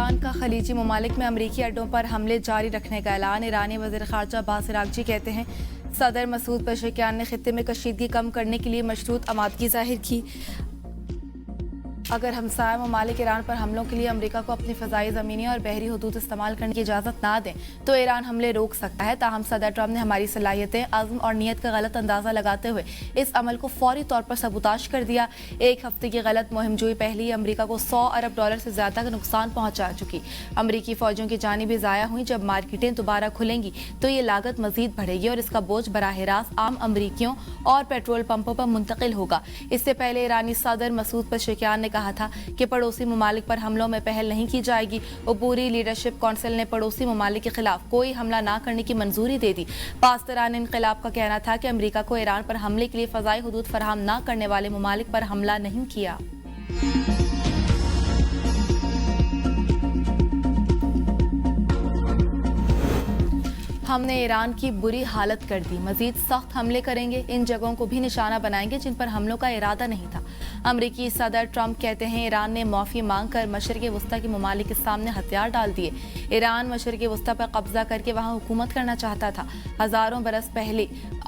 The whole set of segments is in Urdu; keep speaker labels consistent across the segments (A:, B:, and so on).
A: ایران کا خلیجی ممالک میں امریکی اڈوں پر حملے جاری رکھنے کا اعلان۔ ایرانی وزیر خارجہ عباس عراقچی کہتے ہیں صدر مسعود پزشکیان نے خطے میں کشیدگی کم کرنے کے لیے مشروط آمادگی ظاہر کی۔ اگر ہمسایہ ممالک ایران پر حملوں کے لیے امریکہ کو اپنی فضائی، زمینی اور بحری حدود استعمال کرنے کی اجازت نہ دیں تو ایران حملے روک سکتا ہے، تاہم صدر ٹرمپ نے ہماری صلاحیتیں، عزم اور نیت کا غلط اندازہ لگاتے ہوئے اس عمل کو فوری طور پر سبوتاژ کر دیا۔ ایک ہفتے کی غلط مہم جوئی پہلے ہی امریکہ کو $100 ارب سے زیادہ کا نقصان پہنچا چکی۔ امریکی فوجوں کی جانیں بھی ضائع ہوئیں۔ جب مارکیٹیں دوبارہ کھلیں گی تو یہ لاگت مزید بڑھے گی اور اس کا بوجھ براہ راست عام امریکیوں اور پیٹرول پمپوں پر منتقل ہوگا۔ اس سے پہلے ایرانی صدر مسعود پزشکیان نے کہا تھا کہ پڑوسی ممالک پر حملوں میں پہل نہیں کی جائے گی۔ عبوری لیڈرشپ کونسل نے پڑوسی ممالک کے خلاف کوئی حملہ نہ کرنے کی منظوری دے دی۔ پاسداران انقلاب کا کہنا تھا کہ امریکہ کو ایران پر حملے کے لیے فضائی حدود فراہم نہ کرنے والے ممالک پر حملہ نہیں کیا۔ ہم نے ایران کی بری حالت کر دی، مزید سخت حملے کریں گے، ان جگہوں کو بھی نشانہ بنائیں گے جن پر حملوں کا ارادہ نہیں تھا۔ امریکی صدر ٹرمپ کہتے ہیں ایران نے معافی مانگ کر مشرق وسطی کے ممالک کے سامنے ہتھیار ڈال دیے۔ ایران مشرق وسطی پر قبضہ کر کے وہاں حکومت کرنا چاہتا تھا۔ ہزاروں برس پہلے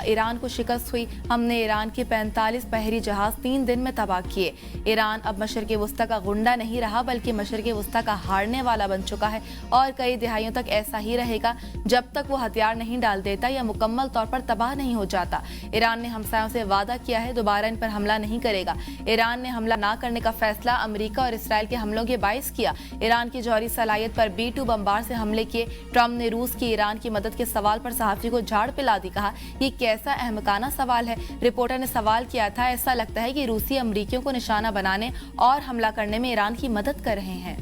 A: ایران کو شکست ہوئی۔ ہم نے ایران کے 45 بحری جہاز 3 دن میں تباہ کیے۔ ایران اب مشرق وسطی کا غنڈہ نہیں رہا بلکہ مشرق وسطی کا ہارنے والا بن چکا ہے اور کئی دہائیوں تک ایسا ہی رہے گا جب تک وہ ہتھیار نہیں ڈال دیتا یا مکمل طور پر تباہ نہیں ہو جاتا۔ ایران نے ہمسایوں سے وعدہ کیا ہے دوبارہ ان پر حملہ نہیں کرے گا۔ ایران نے حملہ نہ کرنے کا فیصلہ امریکہ اور اسرائیل کے حملوں کے باعث کیا۔ ایران کی جوہری صلاحیت پر B-2 بمبار سے حملے کیے۔ ٹرمپ نے روس کی ایران کی مدد کے سوال پر صحافی کو جھاڑ پلا دی، کہا یہ کیسا احمقانہ سوال ہے۔ رپورٹر نے سوال کیا تھا ایسا لگتا ہے کہ روسی امریکیوں کو نشانہ بنانے اور حملہ کرنے میں ایران کی مدد کر رہے ہیں۔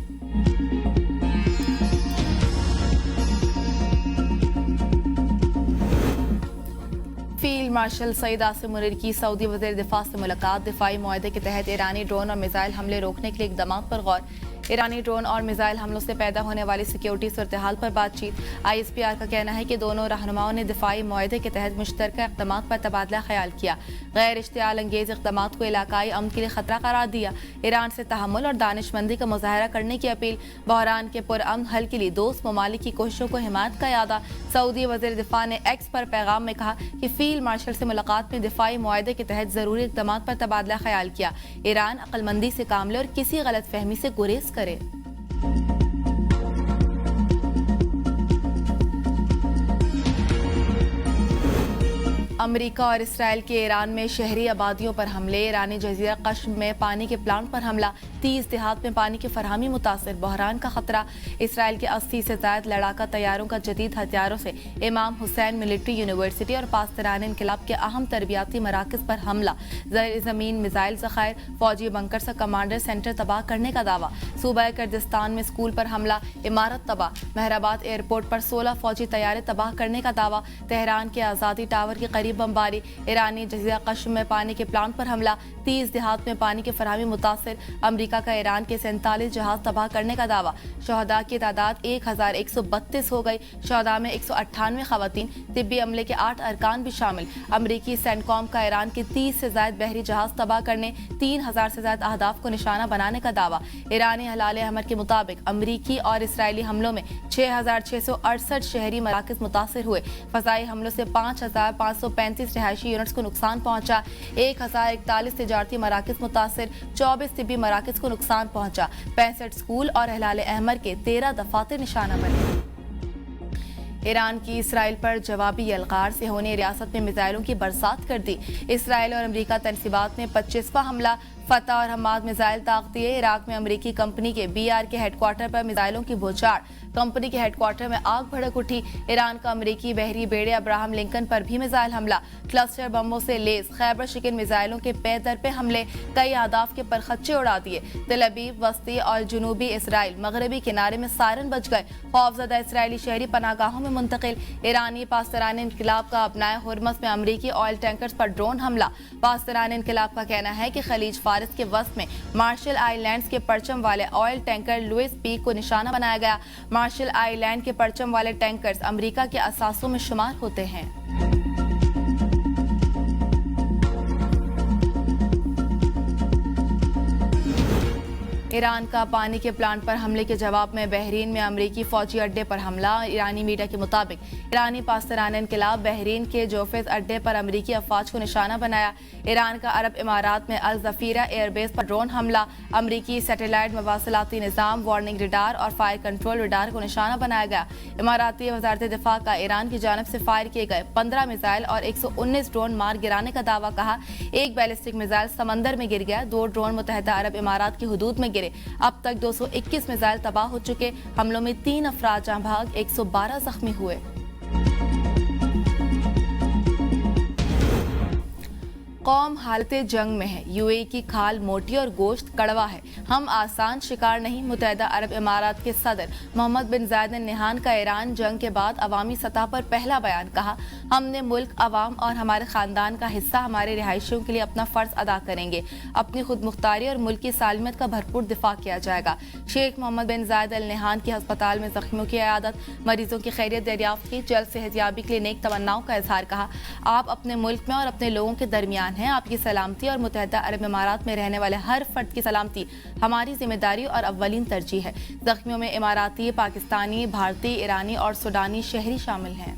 A: فیلڈ مارشل سعید عاصم منیر کی سعودی وزیر دفاع سے ملاقات۔ دفاعی معاہدے کے تحت ایرانی ڈرون اور میزائل حملے روکنے کے لیے اقدامات پر غور۔ ایرانی ڈرون اور میزائل حملوں سے پیدا ہونے والی سیکیورٹی صورتحال پر بات چیت۔ ISPR کا کہنا ہے کہ دونوں رہنماؤں نے دفاعی معاہدے کے تحت مشترکہ اقدامات پر تبادلہ خیال کیا۔ غیر اشتعال انگیز اقدامات کو علاقائی امن کے لیے خطرہ قرار دیا۔ ایران سے تحمل اور دانش مندی کا مظاہرہ کرنے کی اپیل۔ بحران کے پرامن حل کے لیے دوست ممالک کی کوششوں کو حمایت کا اعادہ۔ سعودی وزیر دفاع نے ایکس پر پیغام میں کہا کہ فیلڈ مارشل سے ملاقات میں دفاعی معاہدے کے تحت ضروری اقدامات پر تبادلہ خیال کیا۔ ایران عقل مندی سے کام لے اور کسی غلط فہمی سے گریز کرے۔ امریکہ اور اسرائیل کے ایران میں شہری آبادیوں پر حملے۔ ایرانی جزیرہ قشم میں پانی کے پلانٹ پر حملہ۔ 30 دیہات میں پانی کی فراہمی متاثر۔ بحران کا خطرہ۔ اسرائیل کے 80 سے زائد لڑاکا طیاروں کا جدید ہتھیاروں سے امام حسین ملٹری یونیورسٹی اور پاسداران انقلاب کے اہم تربیتی مراکز پر حملہ۔ زیر زمین میزائل ذخائر، فوجی بنکر سے کمانڈر سینٹر تباہ کرنے کا دعویٰ۔ صوبہ کردستان میں اسکول پر حملہ، عمارت تباہ۔ مہرآباد ایئرپورٹ پر 16 فوجی طیارے تباہ کرنے کا دعویٰ۔ تہران کے آزادی ٹاور کے قریب بمباری۔ ایرانی جزیرہ قشم میں پانی کے پلانٹ پر حملہ۔ 30 دیہات میں پانی کی فراہمی متاثر۔ امریکہ کا ایران کے 47 جہاز تباہ کرنے کا دعویٰ۔ شہداء کی تعداد 1132 ہو گئی۔ شہداء میں 198 خواتین، طبی عملے کے 8 ارکان بھی شامل۔ امریکی سینٹکام کا ایران کے 30 سے زائد بحری جہاز تباہ کرنے، 3000 سے زائد اہداف کو نشانہ بنانے کا دعویٰ۔ ایرانی ہلال احمر کے مطابق امریکی اور اسرائیلی حملوں میں 6668 شہری مراکز متاثر ہوئے۔ فضائی حملوں سے 5535 رہائشی یونٹس کو نقصان پہنچا۔ 1041 تجارتی مراکز متاثر، 24 طبی مراکز کو نقصان پہنچا۔ 65 اسکول اور ہلال احمر کے 13 دفاتر نشانہ بنے۔ ایران کی اسرائیل پر جوابی یلغار سے ہونے ریاست میں میزائلوں کی برسات کر دی۔ اسرائیل اور امریکہ تنصیبات میں 25واں حملہ۔ فتح اور حماد میزائل طاق دیے۔ عراق میں امریکی کمپنی کے BR کے ہیڈ کوارٹر پر میزائلوں کی بوچھاڑ۔ کمپنی کے ہیڈ کوارٹر میں آگ بھڑک اٹھی۔ ایران کا امریکی بحری بیڑے ابراہم لنکن پر بھی میزائل حملہ۔ کلسٹر بموں سے لیس خیبر شکن میزائلوں کے پے در پہ حملے، کئی اہداف کے پرخچے اڑا دیے۔ تل ابیب، وسطی اور جنوبی اسرائیل مغربی کنارے میں سائرن بج گئے۔ خوفزدہ اسرائیلی شہری پناہ گاہوں میں منتقل۔ ایرانی پاسداران انقلاب کا ابنائے ہرمز میں امریکی آئل ٹینکرز پر ڈرون حملہ۔ پاسداران انقلاب کا کہنا ہے کہ خلیج فارس کے وسط میں مارشل آئی لینڈز کے پرچم والے آئل ٹینکر لوئس پیک کو نشانہ بنایا گیا۔ مارشل آئی لینڈ کے پرچم والے ٹینکرز امریکہ کے اثاثوں میں شمار ہوتے ہیں۔ ایران کا پانی کے پلانٹ پر حملے کے جواب میں بحرین میں امریکی فوجی اڈے پر حملہ۔ ایرانی میڈیا کے مطابق ایرانی پاسداران انقلاب بحرین کے جوفیز اڈے پر امریکی افواج کو نشانہ بنایا۔ ایران کا عرب امارات میں الزفیرہ ایئر بیس پر ڈرون حملہ۔ امریکی سیٹلائٹ مواصلاتی نظام، وارننگ ریڈار اور فائر کنٹرول ریڈار کو نشانہ بنایا گیا۔ اماراتی وزارت دفاع کا ایران کی جانب سے فائر کیے گئے 15 میزائل اور 119 ڈرون مار گرانے کا دعویٰ کہا۔ ایک بیلسٹک میزائل سمندر میں گر گیا، 2 ڈرون متحدہ عرب امارات کی حدود میں گرے۔ اب تک 221 میزائل تباہ ہو چکے۔ حملوں میں 3 افراد جاں بحق، 112 زخمی ہوئے۔ قوم حالت جنگ میں ہے، یو اے کی کھال موٹی اور گوشت کڑوا ہے، ہم آسان شکار نہیں۔ متحدہ عرب امارات کے صدر محمد بن زائد ال نہیان کا ایران جنگ کے بعد عوامی سطح پر پہلا بیان، کہا ہم نے ملک، عوام اور ہمارے خاندان کا حصہ ہمارے رہائشیوں کے لیے اپنا فرض ادا کریں گے۔ اپنی خود مختاری اور ملک کی سالمیت کا بھرپور دفاع کیا جائے گا۔ شیخ محمد بن زائد ال نہیان کی ہسپتال میں زخمیوں کی عیادت، مریضوں کی خیریت دریافت کی، جلد صحت یابی کے لیے نیک تمناؤں کا اظہار، کہا آپ اپنے ملک میں اور اپنے لوگوں کے درمیان ہیں، آپ کی سلامتی اور متحدہ عرب امارات میں رہنے والے ہر فرد کی سلامتی ہماری ذمہ داری اور اولین ترجیح ہے۔ زخمیوں میں اماراتی، پاکستانی، بھارتی، ایرانی اور سوڈانی شہری شامل ہیں۔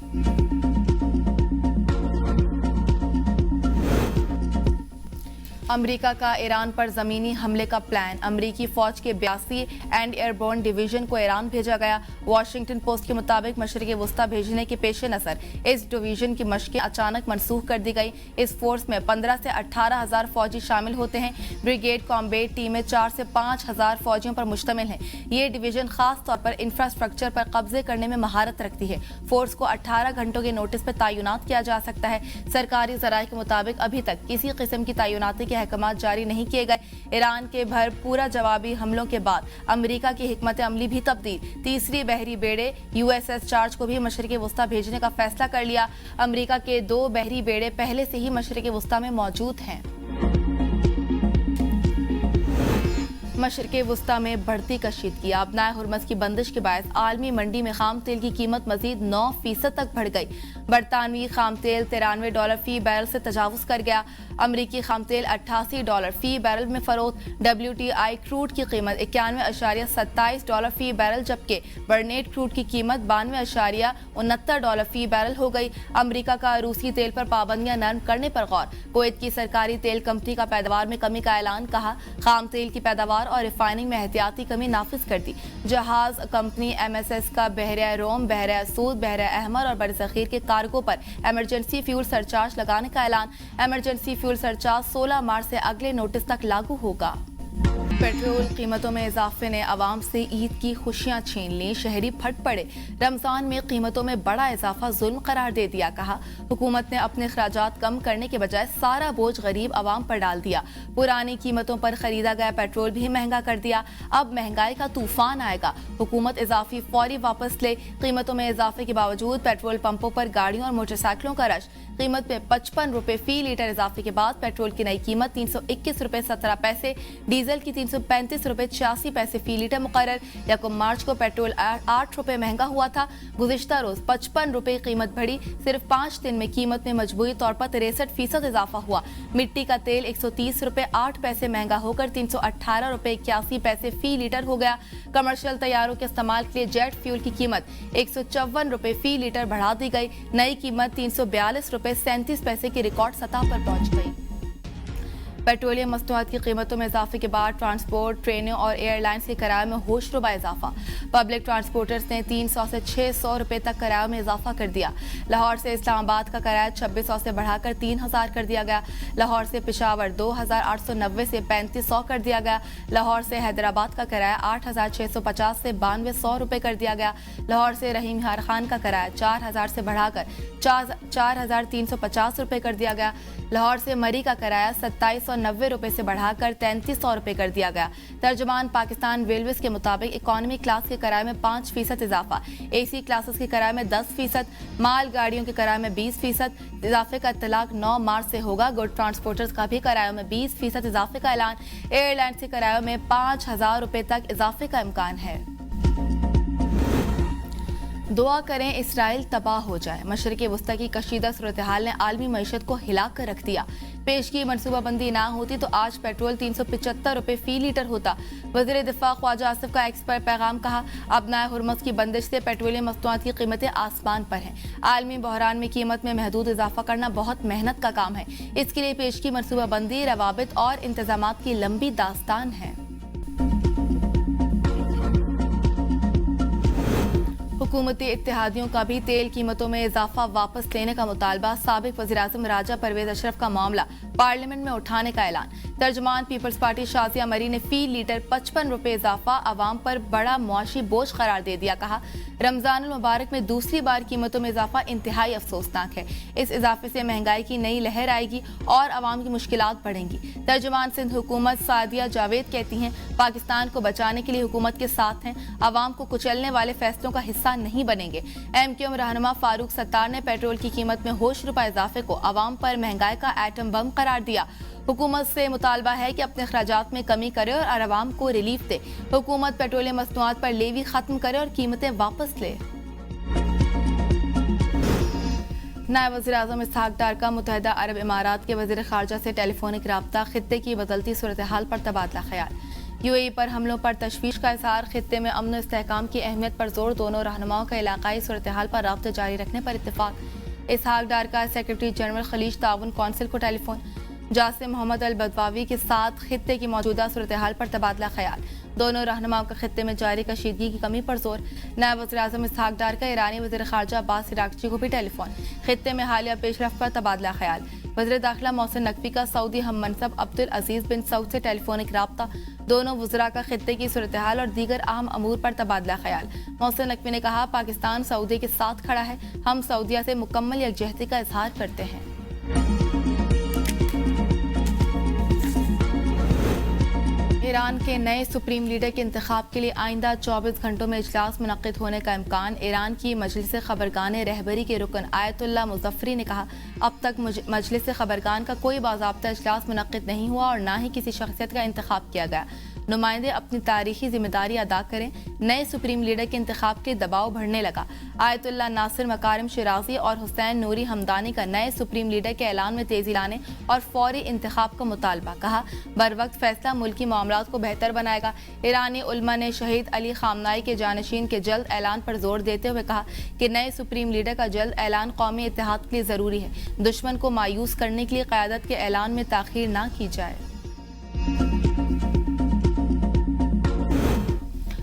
A: امریکہ کا ایران پر زمینی حملے کا پلان، امریکی فوج کے 82 اینڈ ایئر بورن ڈویژن کو ایران بھیجا گیا۔ واشنگٹن پوسٹ کے مطابق مشرق وسطی بھیجنے کے پیش نظر اس ڈویژن کی مشقیں اچانک منسوخ کر دی گئی۔ اس فورس میں 15 سے 18 ہزار فوجی شامل ہوتے ہیں۔ بریگیڈ کامبیٹ ٹیمیں 4 سے 5 ہزار فوجیوں پر مشتمل ہیں۔ یہ ڈویژن خاص طور پر انفراسٹرکچر پر قبضے کرنے میں مہارت رکھتی ہے۔ فورس کو 18 گھنٹوں کے نوٹس پر تعینات کیا جا سکتا ہے۔ سرکاری ذرائع کے مطابق ابھی تک کسی قسم کی تعیناتی کے احکامات جاری نہیں کیے گئے۔ ایران کے پورا جوابی حملوں کے بعد امریکہ کی حکمت عملی بھی تبدیل، تیسری بحری بیڑے USS چارج کو بھی مشرق وسطی بھیجنے کا فیصلہ کر لیا۔ امریکہ کے 2 بحری بیڑے پہلے سے ہی مشرق وسطی میں موجود ہیں۔ مشرق وسطی میں بڑھتی کشیدگی، آبنائے ہرمز کی بندش کے باعث عالمی منڈی میں خام تیل کی قیمت مزید 9% تک بڑھ گئی۔ برطانوی خام تیل $93 فی بیرل سے تجاوز کر گیا۔ امریکی خام تیل $88 فی بیرل میں فروخت۔ WTI کروڈ کی قیمت $91.27 فی بیرل، جبکہ برنیٹ کروڈ کی قیمت $92.69 فی بیرل ہو گئی۔ امریکہ کا روسی تیل پر پابندیاں نرم کرنے پر غور، کویت کی سرکاری تیل کمپنی کا پیداوار میں کمی کا اعلان، کہا خام تیل کی پیداوار اور ریفائننگ میں احتیاطی کمی نافذ کر دی۔ جہاز کمپنی MSS کا بحیرہ روم، بحیرہ اسود، بحیرہ احمر اور برصغیر کے کارگو پر ایمرجنسی فیول سرچارج لگانے کا اعلان۔ ایمرجنسی فیول سرچارج 16 مارچ سے اگلے نوٹس تک لاگو ہوگا۔ پیٹرول قیمتوں میں اضافے نے عوام سے عید کی خوشیاں چھین لیں، شہری پھٹ پڑے۔ رمضان میں قیمتوں میں بڑا اضافہ ظلم قرار دے دیا، کہا حکومت نے اپنے اخراجات کم کرنے کے بجائے سارا بوجھ غریب عوام پر ڈال دیا۔ پرانی قیمتوں پر خریدا گیا پیٹرول بھی مہنگا کر دیا، اب مہنگائی کا طوفان آئے گا۔ حکومت اضافی فوری واپس لے۔ قیمتوں میں اضافے کے باوجود پیٹرول پمپوں پر گاڑیوں اور موٹر سائیکلوں کا رش۔ قیمت میں ₹55 فی لیٹر اضافے کے بعد پیٹرول کی نئی قیمت ₹321.17، ڈیزل کی ₹335.86 فی لیٹر مقرر۔ 1 مارچ کو پیٹرول ₹8 مہنگا ہوا تھا۔ گزشتہ روز ₹55 قیمت بڑھی۔ صرف 5 دن میں قیمت میں مجموعی طور پر 63% اضافہ ہوا۔ مٹی کا تیل ₹130.08 مہنگا ہو کر ₹318.81 فی لیٹر ہو گیا۔ کمرشل طیاروں کے استعمال کے لیے جیٹ فیول کی قیمت ₹154 فی لیٹر بڑھا دی گئی۔ نئی قیمت ₹342.37 کی ریکارڈ سطح پر پہنچ گئی۔ پیٹرولیم مصنوعات کی قیمتوں میں اضافے کے بعد ٹرانسپورٹ، ٹرینوں اور ایئر لائنز کے کرایوں میں ہوش ربا اضافہ۔ پبلک ٹرانسپورٹرز نے ₹300 سے ₹600 تک کرایوں میں اضافہ کر دیا۔ لاہور سے اسلام آباد کا کرایہ 2600 سے بڑھا کر 3000 کر دیا گیا۔ لاہور سے پشاور 2890 سے 3500 کر دیا گیا۔ لاہور سے حیدرآباد کا کرایہ 8650 سے 9200 کر دیا گیا۔ لاہور سے رحیم یار خان کا کرایہ 4000 سے بڑھا کر 4350 کر دیا گیا۔ لاہور سے مری کا کرایہ 2790 سے بڑھا کر 3300 کر دیا گیا۔ ترجمان پاکستان ریلویز کے مطابق اکانومی کلاس کے کرایے میں 5% اضافہ، AC کلاسز کے کرایے میں 10%، مال گاڑیوں کے کرایے میں 20%۔ اضافے کا اطلاق 9 مارچ سے ہوگا۔ گڈ ٹرانسپورٹرز کا بھی کرایوں میں 20% اضافے کا اعلان۔ ایئر لائنز کے کرایوں میں ₹5000 تک اضافے کا امکان ہے۔ دعا کریں اسرائیل تباہ ہو جائے۔ مشرقی وسطی کی کشیدہ صورتحال نے عالمی معیشت کو ہلا کر رکھ دیا۔ پیش کی منصوبہ بندی نہ ہوتی تو آج پیٹرول 375 روپے فی لیٹر ہوتا۔ وزیر دفاع خواجہ آصف کا ایکس پر پیغام، کہا ابنائے ہرمز کی بندش سے پیٹرولیم مصنوعات کی قیمتیں آسمان پر ہیں۔ عالمی بحران میں قیمت میں محدود اضافہ کرنا بہت محنت کا کام ہے۔ اس کے لیے پیش کی منصوبہ بندی، روابط اور انتظامات کی لمبی داستان ہے۔ حکومتی اتحادیوں کا بھی تیل قیمتوں میں اضافہ واپس لینے کا مطالبہ۔ سابق وزیراعظم راجہ پرویز اشرف کا معاملہ پارلیمنٹ میں اٹھانے کا اعلان۔ ترجمان پیپلز پارٹی شازیہ مری نے فی لیٹر 55 روپے اضافہ عوام پر بڑا معاشی بوجھ قرار دے دیا۔ کہا رمضان المبارک میں دوسری بار قیمتوں میں اضافہ انتہائی افسوسناک ہے۔ اس اضافے سے مہنگائی کی نئی لہر آئے گی اور عوام کی مشکلات بڑھیں گی۔ ترجمان سندھ حکومت سعدیہ جاوید کہتی ہیں پاکستان کو بچانے کے لیے حکومت کے ساتھ ہیں، عوام کو کچلنے والے فیصلوں کا حصہ نہیں بنیں گے۔ ایم کیو ایم رہنما فاروق ستار نے پیٹرول کی قیمت میں ہوش روپے اضافے کو عوام پر مہنگائی کا ایٹم بم قرار دیا۔ حکومت سے مطالبہ ہے کہ اپنے اخراجات میں کمی کرے اور عوام کو ریلیف دے۔ حکومت پیٹرولیم مصنوعات پر لیوی ختم کرے اور قیمتیں واپس لے۔ نائب وزیر اعظم اسحاق ڈار کا متحدہ عرب امارات کے وزیر خارجہ سے ٹیلی فونک رابطہ، خطے کی بدلتی صورتحال پر تبادلہ خیال۔ یو اے ای پر حملوں پر تشویش کا اظہار، خطے میں امن و استحکام کی اہمیت پر زور، دونوں رہنماؤں کا علاقائی صورتحال پر رابطے جاری رکھنے پر اتفاق۔ اسحاق ڈار کا سیکرٹری جنرل خلیج تعاون کونسل کو ٹیلی فون۔ جاسم محمد البدواوی کے ساتھ خطے کی موجودہ صورتحال پر تبادلہ خیال، دونوں رہنماؤں کا خطے میں جاری کشیدگی کی کمی پر زور۔ نائب وزیر اعظم اسحاق ڈار کا ایرانی وزیر خارجہ عباس عراقچی کو بھی ٹیلی فون، خطے میں حالیہ پیش رفت پر تبادلہ خیال۔ وزیر داخلہ محسن نقوی کا سعودی ہم منصب عبدالعزیز بن سعود سے ٹیلی فونک رابطہ، دونوں وزراء کا خطے کی صورتحال اور دیگر اہم امور پر تبادلہ خیال۔ محسن نقوی نے کہا پاکستان سعودی کے ساتھ کھڑا ہے، ہم سعودیہ سے مکمل یکجہتی کا اظہار کرتے ہیں۔ ایران کے نئے سپریم لیڈر کے انتخاب کے لیے آئندہ 24 گھنٹوں میں اجلاس منعقد ہونے کا امکان۔ ایران کی مجلس خبرگان رہبری کے رکن آیت اللہ مظفری نے کہا اب تک مجلس خبرگان کا کوئی باضابطہ اجلاس منعقد نہیں ہوا اور نہ ہی کسی شخصیت کا انتخاب کیا گیا۔ نمائندے اپنی تاریخی ذمہ داری ادا کریں۔ نئے سپریم لیڈر کے انتخاب کے دباؤ بڑھنے لگا۔ آیت اللہ ناصر مکارم شیرازی اور حسین نوری ہمدانی کا نئے سپریم لیڈر کے اعلان میں تیزی لانے اور فوری انتخاب کا مطالبہ۔ کہا بروقت فیصلہ ملکی معاملات کو بہتر بنائے گا۔ ایرانی علماء نے شہید علی خامنائی کے جانشین کے جلد اعلان پر زور دیتے ہوئے کہا کہ نئے سپریم لیڈر کا جلد اعلان قومی اتحاد کے لیے ضروری ہے۔ دشمن کو مایوس کرنے کے لیے قیادت کے اعلان میں تاخیر نہ کی جائے۔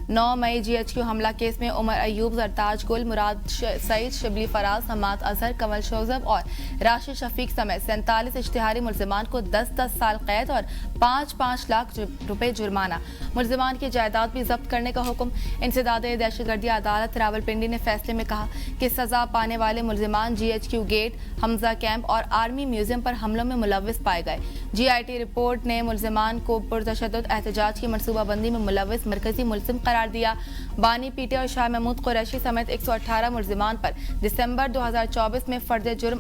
A: 9 مئی جی ایچ کیو حملہ کیس میں عمر ایوب، زرتاج گل، مراد سعید، شبلی فراز، حماد اظہر، کمل شوذب اور راشد شفیق سمیت 47 اشتہاری ملزمان کو 10 سال قید اور 5 لاکھ روپے جرمانہ۔ ملزمان کی جائیداد بھی ضبط کرنے کا حکم۔ انسداد دہشت گردی عدالت راولپنڈی نے فیصلے میں کہا کہ سزا پانے والے ملزمان جی ایچ کیو گیٹ، حمزہ کیمپ اور آرمی میوزیم پر حملوں میں ملوث پائے گئے۔ جی آئی ٹی رپورٹ نے ملزمان کو پرتشدد احتجاج کی منصوبہ بندی میں ملوث مرکزی ملزم قرار دیا۔ بانی پیٹے اور شاہ محمود قریشی سمیت 118 ملزمان پر دسمبر 2024 میں فرد جرم